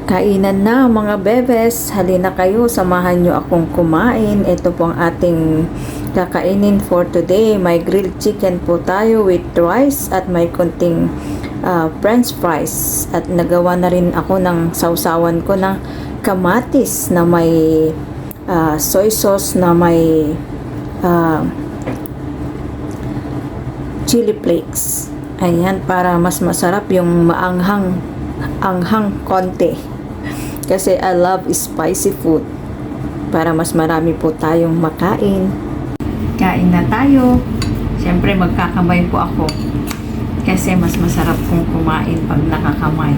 Kainan na mga bebes, halina kayo, samahan nyo akong kumain. Ito po ang ating kakainin for today. May grilled chicken po tayo with rice at may konting french fries. At nagawa na rin ako ng sausawan ko ng kamatis na may soy sauce na may chili flakes. Ayan, para mas masarap yung anghang konti. Kasi I love spicy food. Para mas marami po tayong makain. Kain na tayo. Siyempre magkakamay po ako. Kasi mas masarap kong kumain pag nakakamay.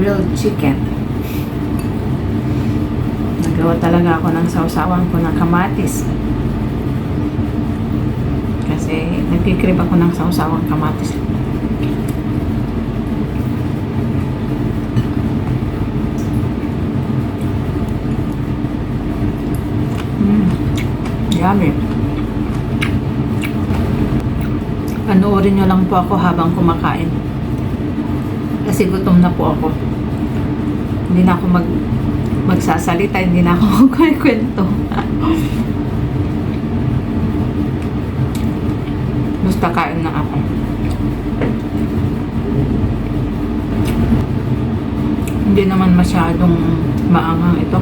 Grilled chicken. Nagawa talaga ako ng sausawan ko ng kamatis. Kasi nagkikrib ako ng sausawang kamatis. Yummy. Panoorin nyo lang po ako habang kumakain. Kasi gutom na po ako. Hindi na ako magsasalita, hindi na ako magkikwento. Basta kain na ako. Hindi naman masyadong maanghang ito.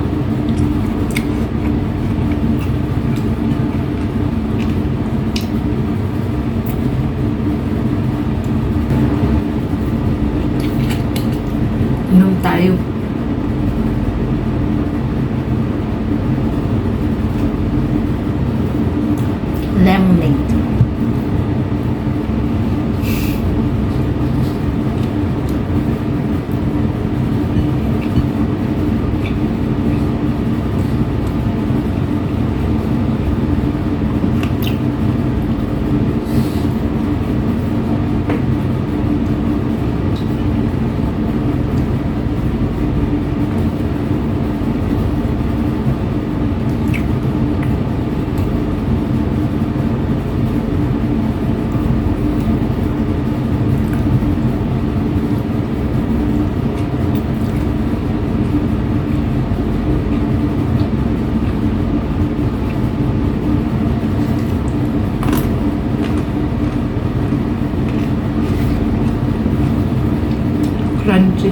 Inom tayo. Lemonade. Crunchy.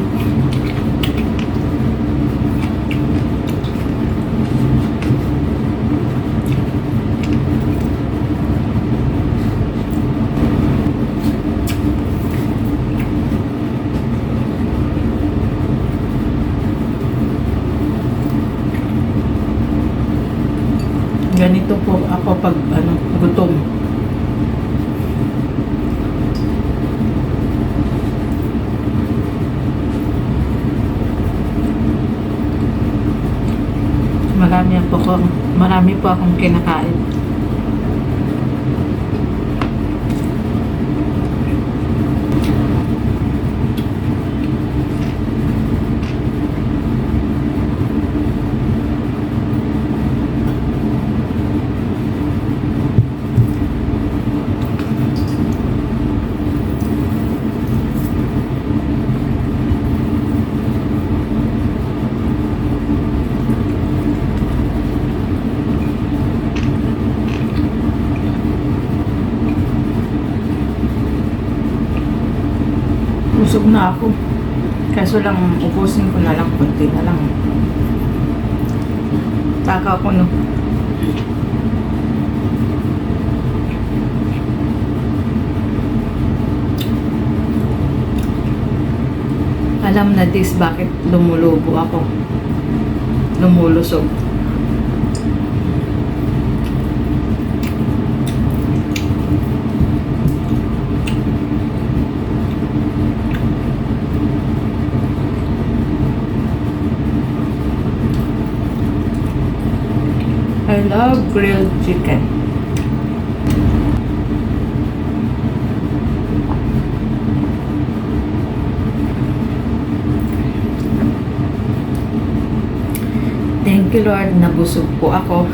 Ganito po ako pag gutom. Marami po akong kinakain. Busog na ako. Kaso lang, ubusin ko na lang. Kunti na lang. Taka ako, no? Alam na this, bakit lumulubo ako. Lumulusog. I love grilled chicken. you Lord, nabusog po ako.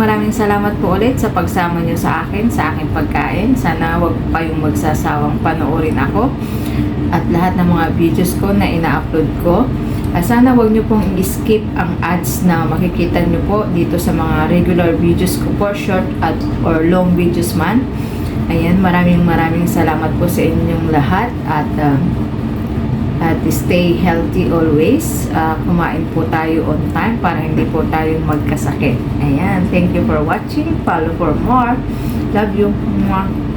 Maraming salamat po ulit sa pagsama nyo sa akin, sa aking pagkain. Sana wag pa yung magsasawang panoorin ako at lahat ng mga videos ko na ina-upload ko. Sana wag nyo pong i-skip ang ads na makikita nyo po dito sa mga regular videos ko po, short at or long videos man. Ayan, maraming salamat po sa inyong lahat at stay healthy always. Kumain po tayo on time para hindi po tayo magkasakit. Ayan, thank you for watching. Follow for more. Love you. Mwah.